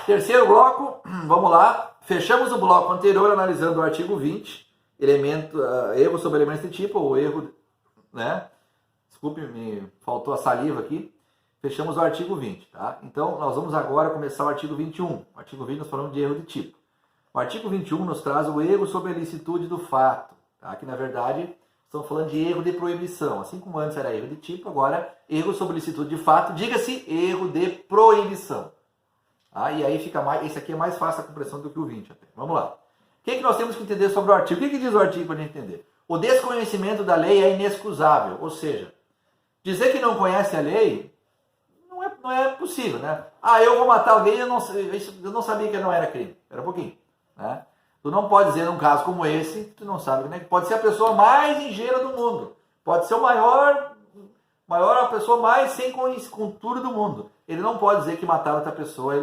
Terceiro bloco, vamos lá. Fechamos o bloco anterior analisando o artigo 20, erro sobre elementos de tipo, ou erro, né? Desculpe, me faltou a saliva aqui. Fechamos o artigo 20, tá? Então, nós vamos agora começar o artigo 21. O artigo 20 nós falamos de erro de tipo. O artigo 21 nos traz o erro sobre a ilicitude do fato, tá? Que, na verdade, estamos falando de erro de proibição. Assim como antes era erro de tipo, agora erro sobre ilicitude de fato, diga-se erro de proibição. Ah, e aí fica mais, esse aqui é mais fácil a compreensão do que o 20 até. Vamos lá. O que nós temos que entender sobre o artigo? O que diz o artigo para a gente entender? O desconhecimento da lei é inexcusável, ou seja, dizer que não conhece a lei não é possível, né? Ah, eu vou matar alguém, eu não sabia que não era crime. Espera um pouquinho, né? Tu não pode dizer num caso como esse, tu não sabe, né? Pode ser a pessoa mais ingênua do mundo, pode ser o maior a pessoa mais sem cultura do mundo. Ele não pode dizer que mataram outra pessoa,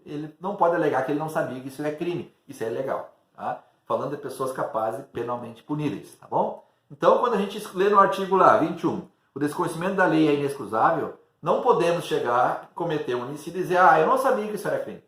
ele não pode alegar que ele não sabia que isso é crime, isso é ilegal, tá? Falando de pessoas capazes penalmente puníveis, tá bom? Então, quando a gente lê no artigo lá, 21, o desconhecimento da lei é inexcusável, não podemos chegar, cometer um homicídio e dizer, eu não sabia que isso era crime.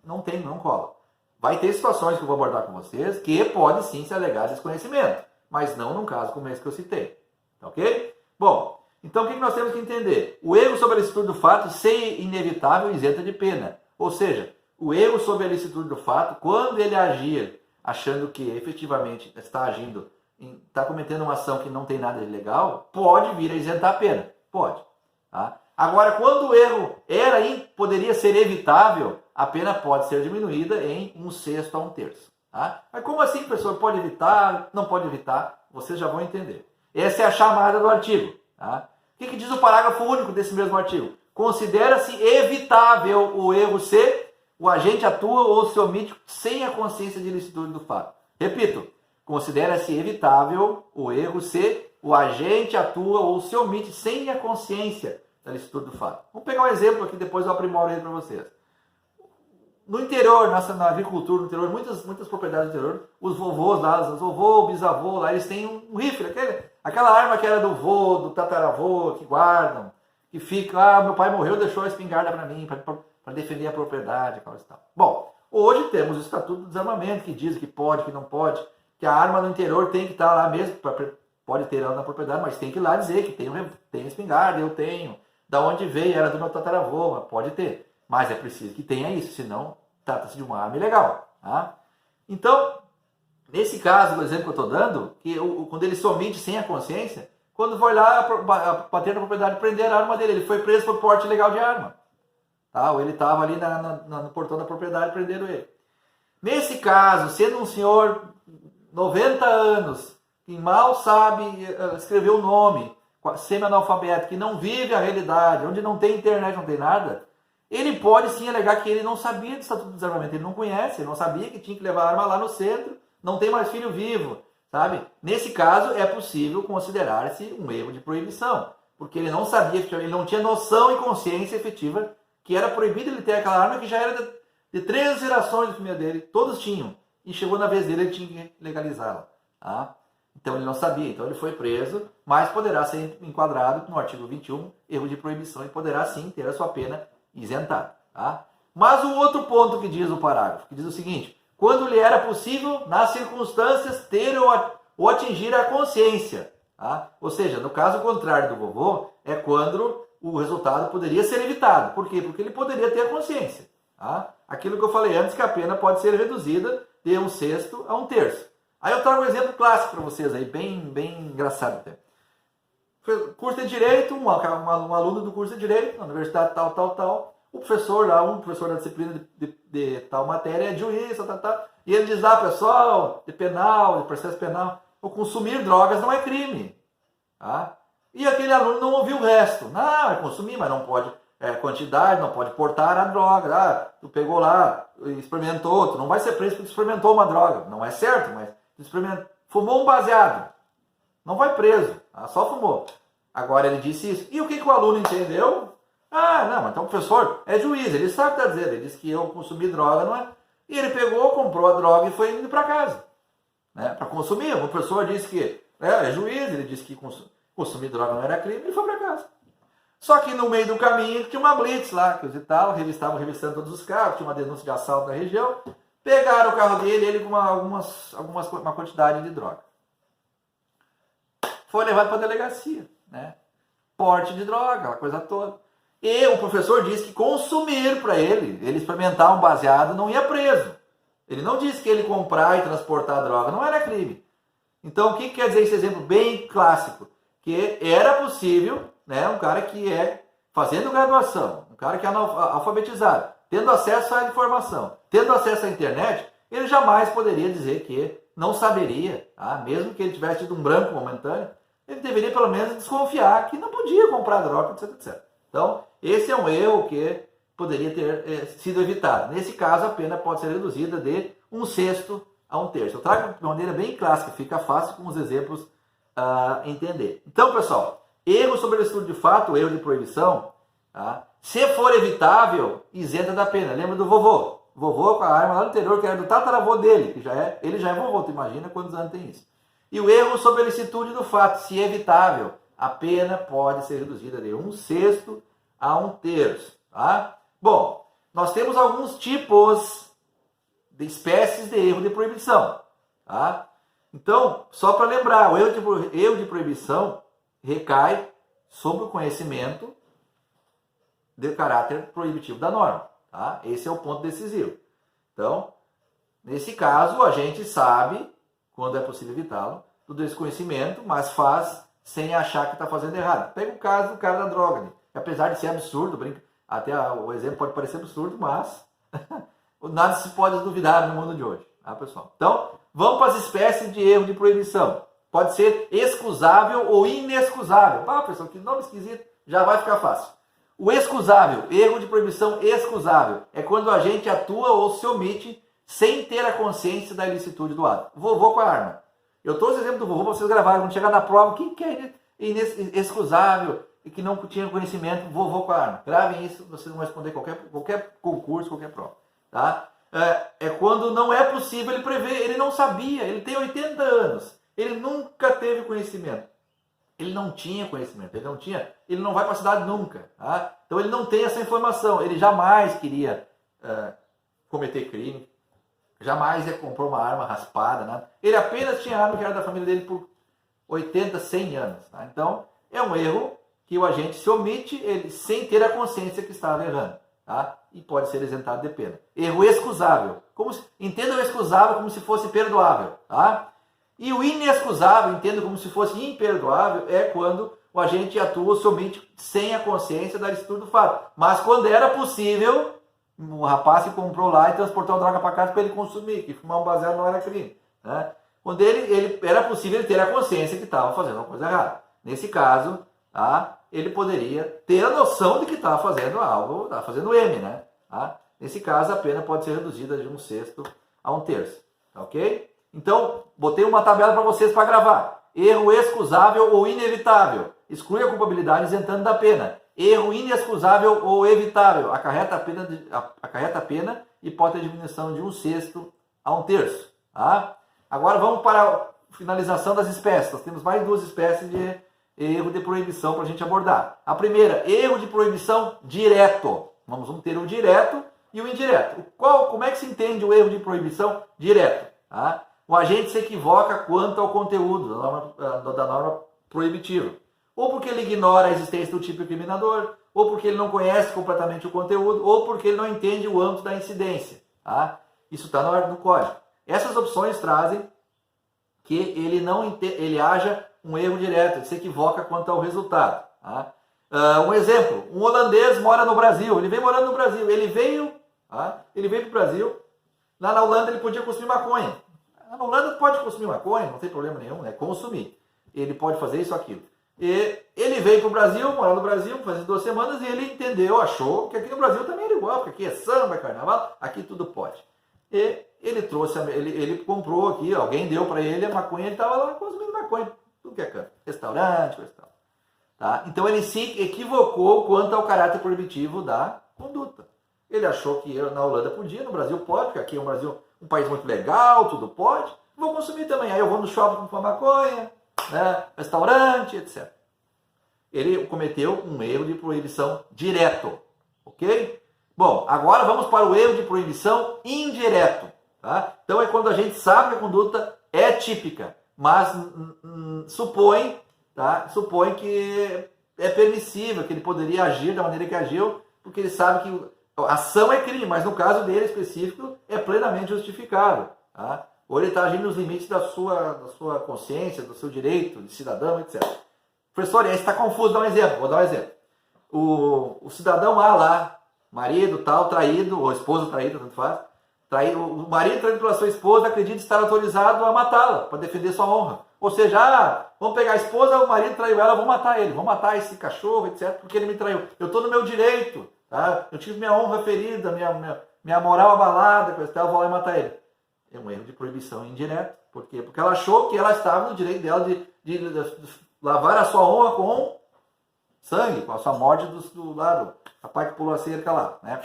Não cola. Vai ter situações que eu vou abordar com vocês que pode sim se alegar desconhecimento, mas não num caso como esse que eu citei, tá ok? Bom, então o que nós temos que entender? O erro sobre a ilicitude do fato ser inevitável isenta de pena. Ou seja, o erro sobre a ilicitude do fato, quando ele agir achando que efetivamente está agindo, está cometendo uma ação que não tem nada de ilegal, pode vir a isentar a pena. Pode. Tá? Agora, quando o erro poderia ser evitável, a pena pode ser diminuída em 1/6 a 1/3. Tá? Mas como assim, professor? Pode evitar? Não pode evitar? Vocês já vão entender. Essa é a chamada do artigo. Tá? O que diz o parágrafo único desse mesmo artigo? Considera-se evitável o erro se o agente atua ou se omite sem a consciência de ilicitude do fato. Repito, considera-se evitável o erro se o agente atua ou se omite sem a consciência da ilicitude do fato. Vamos pegar um exemplo aqui, depois eu aprimoro ele para vocês. No interior, na agricultura, no interior, muitas propriedades do interior, os vovôs lá, os vovô, bisavô lá, eles têm um rifle, aquela arma que era do vô, do tataravô, que guardam, que fica, meu pai morreu, deixou a espingarda para mim, para defender a propriedade, e tal. Bom, hoje temos o Estatuto do Desarmamento, que diz que pode, que não pode, que a arma no interior tem que estar lá mesmo, pode ter ela na propriedade, mas tem que ir lá dizer que tem espingarda, eu tenho, da onde veio, era do meu tataravô, pode ter. Mas é preciso que tenha isso, senão trata-se de uma arma ilegal. Tá? Então, nesse caso, o exemplo que eu estou dando, que quando ele se omite sem a consciência, quando foi lá bater na propriedade e prender a arma dele, ele foi preso por porte ilegal de arma. Tá? Ou ele estava ali no portão da propriedade prendendo ele. Nesse caso, sendo um senhor 90 anos, que mal sabe escrever o nome, semi-analfabeto, que não vive a realidade, onde não tem internet, não tem nada, ele pode sim alegar que ele não sabia do Estatuto do Desarmamento, ele não conhece, ele não sabia que tinha que levar a arma lá no centro, não tem mais filho vivo, sabe? Nesse caso, é possível considerar-se um erro de proibição, porque ele não sabia, ele não tinha noção e consciência efetiva que era proibido ele ter aquela arma que já era de 3 gerações de família dele, todos tinham, e chegou na vez dele, ele tinha que legalizá-la. Tá? Então ele não sabia, então ele foi preso, mas poderá ser enquadrado no artigo 21, erro de proibição, e poderá sim ter a sua pena isentada. Tá? Mas o outro ponto que diz o parágrafo, que diz o seguinte, quando lhe era possível, nas circunstâncias, ter ou atingir a consciência. Tá? Ou seja, no caso contrário do vovô, é quando o resultado poderia ser evitado. Por quê? Porque ele poderia ter a consciência. Tá? Aquilo que eu falei antes, que a pena pode ser reduzida de 1/6 a 1/3. Aí eu trago um exemplo clássico para vocês, aí, bem engraçado até. Curso de Direito, um aluno do curso de Direito, na universidade tal. O professor lá, um professor da disciplina de tal matéria é juiz, e ele diz lá, pessoal, de processo penal, o consumir drogas não é crime. Tá? E aquele aluno não ouviu o resto. Não, é consumir, mas não pode quantidade, não pode portar a droga. Tu pegou lá, experimentou, tu não vai ser preso porque experimentou uma droga. Não é certo, mas tu fumou um baseado. Não vai preso, só fumou. Agora ele disse isso. E o que o aluno entendeu? Não, mas então o professor é juiz, ele sabe o que está dizendo. Ele disse que eu consumi droga, não é? E ele pegou, comprou a droga e foi indo para casa. Né, para consumir. O professor disse que é juiz, ele disse que consumir droga não era crime, ele foi para casa. Só que no meio do caminho tinha uma blitz lá, que os estavam revistando todos os carros, tinha uma denúncia de assalto na região, pegaram o carro dele, ele com uma quantidade de droga. Foi levado para a delegacia, né? Porte de droga, aquela coisa toda. E o professor disse que consumir para ele experimentar um baseado, não ia preso. Ele não disse que ele comprar e transportar droga não era crime. Então, o que quer dizer esse exemplo bem clássico? Que era possível, né, um cara que fazendo graduação, um cara que é alfabetizado, tendo acesso à informação, tendo acesso à internet, ele jamais poderia dizer que não saberia, tá? Mesmo que ele tivesse tido um branco momentâneo, ele deveria pelo menos desconfiar que não podia comprar droga, etc, etc. Então, esse é um erro que poderia ter sido evitado. Nesse caso, a pena pode ser reduzida de 1/6 a 1/3. Eu trago de maneira bem clássica, fica fácil com os exemplos entender. Então, pessoal, erro sobre o estudo de fato, erro de proibição, tá? Se for evitável, isenta da pena. Lembra do vovô? Vovô com a arma lá no interior, que era do tataravô dele, que ele já é vovô, tu imagina quantos anos tem isso. E o erro sobre a ilicitude do fato, se evitável, a pena pode ser reduzida de 1/6 a 1/3. Tá? Bom, nós temos alguns tipos de espécies de erro de proibição. Tá? Então, só para lembrar, o erro de proibição recai sobre o conhecimento de caráter proibitivo da norma. Tá? Esse é o ponto decisivo. Então, nesse caso, a gente sabe, quando é possível evitá-lo, do desconhecimento, mas faz sem achar que está fazendo errado. Pega o caso do cara da droga, né? Que apesar de ser absurdo, até o exemplo pode parecer absurdo, mas nada se pode duvidar no mundo de hoje, tá, pessoal? Então, vamos para as espécies de erro de proibição. Pode ser excusável ou inexcusável. Ah, pessoal, que nome esquisito, já vai ficar fácil. O excusável, erro de proibição excusável, é quando a gente atua ou se omite sem ter a consciência da ilicitude do ato. Vovô com a arma. Eu trouxe o exemplo do vovô para vocês gravarem, quando chegar na prova, quem que é excusável e que não tinha conhecimento, vovô com a arma. Gravem isso, vocês vão responder qualquer concurso, qualquer prova. Tá? É quando não é possível ele prever, ele não sabia, ele tem 80 anos, ele nunca teve conhecimento. Ele não tinha conhecimento, ele não vai para a cidade nunca. Tá? Então ele não tem essa informação, ele jamais queria cometer crime, jamais comprou uma arma raspada, nada. Ele apenas tinha arma que era da família dele por 80, 100 anos. Tá? Então é um erro que o agente se omite ele, sem ter a consciência que estava errando. Tá? E pode ser isentado de pena. Erro excusável. Entenda o excusável como se fosse perdoável. Tá? E o inexcusável, entenda como se fosse imperdoável, é quando o agente atua somente sem a consciência da ilicitude do fato. Mas quando era possível, um rapaz que comprou lá e transportou a droga para casa para ele consumir, que fumar um baseado não era crime. Né? Quando ele era possível ele ter a consciência que estava fazendo uma coisa errada. Nesse caso, tá? Ele poderia ter a noção de que estava fazendo algo, estava fazendo M, né? Tá? Nesse caso, a pena pode ser reduzida de 1/6 a 1/3. Tá, ok? Então, botei uma tabela para vocês para gravar. Erro excusável ou inevitável. Exclui a culpabilidade isentando da pena. Erro inexcusável ou evitável. Acarreta a pena e pode ter diminuição de 1/6 a 1/3. Tá? Agora vamos para a finalização das espécies. Nós temos mais 2 espécies de erro de proibição para a gente abordar. A primeira, erro de proibição direto. Vamos ter o direto e o indireto. Como é que se entende o erro de proibição direto? Tá? O agente se equivoca quanto ao conteúdo da norma proibitiva. Ou porque ele ignora a existência do tipo incriminador, ou porque ele não conhece completamente o conteúdo, ou porque ele não entende o âmbito da incidência. Tá? Isso está no código. Essas opções trazem que ele haja um erro direto, ele se equivoca quanto ao resultado. Tá? Um exemplo, um holandês mora no Brasil, ele vem morando no Brasil, ele veio para o Brasil, lá na Holanda ele podia consumir maconha. Na Holanda pode consumir maconha, não tem problema nenhum, né? Consumir. Ele pode fazer isso ou aquilo. E ele veio para o Brasil, morar no Brasil, faz 2 semanas, e ele entendeu, achou que aqui no Brasil também era igual, porque aqui é samba, carnaval, aqui tudo pode. E ele trouxe, ele comprou aqui, alguém deu para ele a maconha, ele estava lá consumindo maconha, tudo que é canto, restaurante, coisa e tal. Tá? Então ele se equivocou quanto ao caráter proibitivo da conduta. Ele achou que na Holanda podia, no Brasil pode, porque aqui é um país muito legal, tudo pode, vou consumir também. Aí eu vou no shopping comprar maconha, né, restaurante, etc. ele cometeu um erro de proibição direto, ok? Bom, agora vamos para o erro de proibição indireto, tá? Então é quando a gente sabe que a conduta é típica, mas supõe, tá? Supõe que é permissível, que ele poderia agir da maneira que agiu, porque ele sabe que a ação é crime, mas no caso dele específico é plenamente justificável, tá? Ou ele está agindo nos limites da sua consciência, do seu direito de cidadão, etc. Professor, aí está confuso, vou dar um exemplo. O cidadão A lá, marido tal, traído, ou esposa traída, tanto faz, o marido traído pela sua esposa acredita estar autorizado a matá-la, para defender sua honra. Ou seja, vamos pegar a esposa, o marido traiu ela, vamos matar ele, vamos matar esse cachorro, etc., porque ele me traiu. Eu estou no meu direito, tá? Eu tive minha honra ferida, minha moral abalada, coisa e tal, eu vou lá e matar ele. É um erro de proibição indireta. Por quê? Porque ela achou que ela estava no direito dela de lavar a sua honra com sangue, com a sua morte do lado, a parte que pulou a cerca lá, né?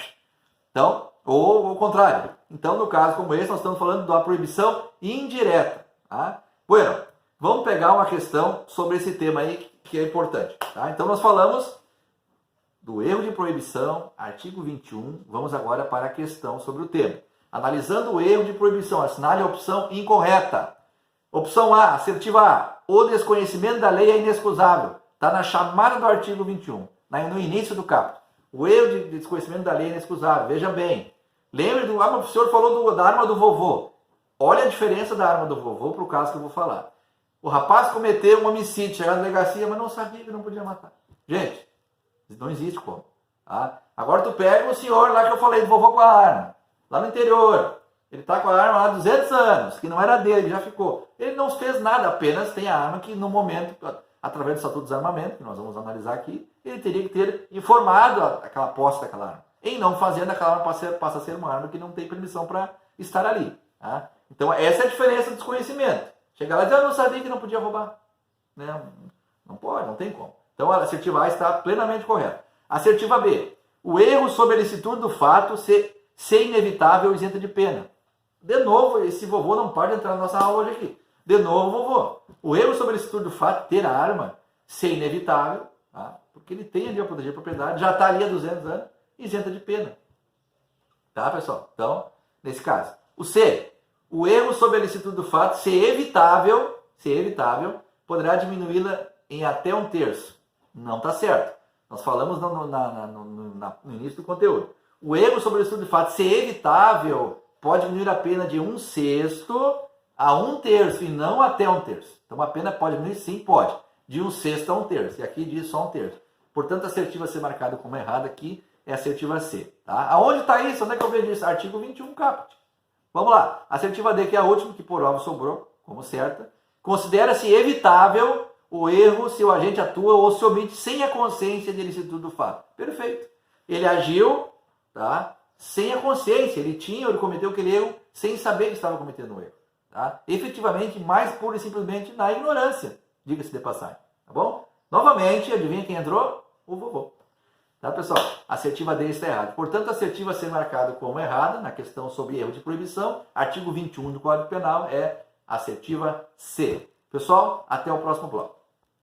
Então, ou ao contrário. Então, no caso como esse, nós estamos falando da proibição indireta, tá? Bueno, vamos pegar uma questão sobre esse tema aí que é importante, tá? Então, nós falamos do erro de proibição, artigo 21. Vamos agora para a questão sobre o tema. Analisando o erro de proibição, assinale a opção incorreta. Opção A, assertiva A. O desconhecimento da lei é inexcusável. Está na chamada do artigo 21, no início do caput. O erro de desconhecimento da lei é inexcusável. Veja bem. Lembre do... o professor falou da arma do vovô. Olha a diferença da arma do vovô para o caso que eu vou falar. O rapaz cometeu um homicídio, chegou na delegacia, mas não sabia que não podia matar. Gente, não existe como. Tá? Agora tu pega o senhor lá que eu falei do vovô com a arma. Lá no interior, ele está com a arma há 200 anos, que não era dele, já ficou. Ele não fez nada, apenas tem a arma que no momento, através do Estatuto do Desarmamento, que nós vamos analisar aqui, ele teria que ter informado aquela posse daquela arma. Em não fazendo, aquela arma passa a ser uma arma que não tem permissão para estar ali. Tá? Então essa é a diferença do desconhecimento. Chegar lá e dizer, eu não sabia que não podia roubar. Né? Não pode, não tem como. Então a assertiva A está plenamente correta. Assertiva B, o erro sob a licitude do fato ser inevitável isenta de pena. De novo, esse vovô não pode entrar na nossa aula hoje aqui. De novo, vovô. O erro sobre a licitude do fato ter a arma ser inevitável, tá? Porque ele tem ali a proteger a propriedade, já está ali há 200 anos, isenta de pena. Tá, pessoal? Então, nesse caso. O C. O erro sobre a licitude do fato ser evitável, poderá diminuí-la em até 1/3. Não está certo. Nós falamos no início do conteúdo. O erro sobre o estudo de fato ser evitável pode diminuir a pena de 1/6 a 1/3 e não até 1/3. Então a pena pode diminuir? Sim, pode. De 1/6 a 1/3. E aqui diz só 1/3. Portanto, a assertiva a ser marcada como errada aqui é a assertiva C. Tá? Aonde está isso? Onde é que eu vejo isso? Artigo 21, caput. Vamos lá. Assertiva D, que é a última, que por óbvio sobrou, como certa. Considera-se evitável o erro se o agente atua ou se omite sem a consciência de ilicitude do fato. Perfeito. Ele agiu, tá? Sem a consciência. Ele cometeu aquele erro sem saber que estava cometendo um erro. Tá? Efetivamente, mais pura e simplesmente na ignorância. Diga-se de passagem. Tá bom? Novamente, adivinha quem entrou? O vovô. Tá, pessoal? A assertiva D está errada. Portanto, a assertiva a ser marcada como errada na questão sobre erro de proibição, artigo 21 do Código Penal, é a assertiva C. Pessoal, até o próximo bloco.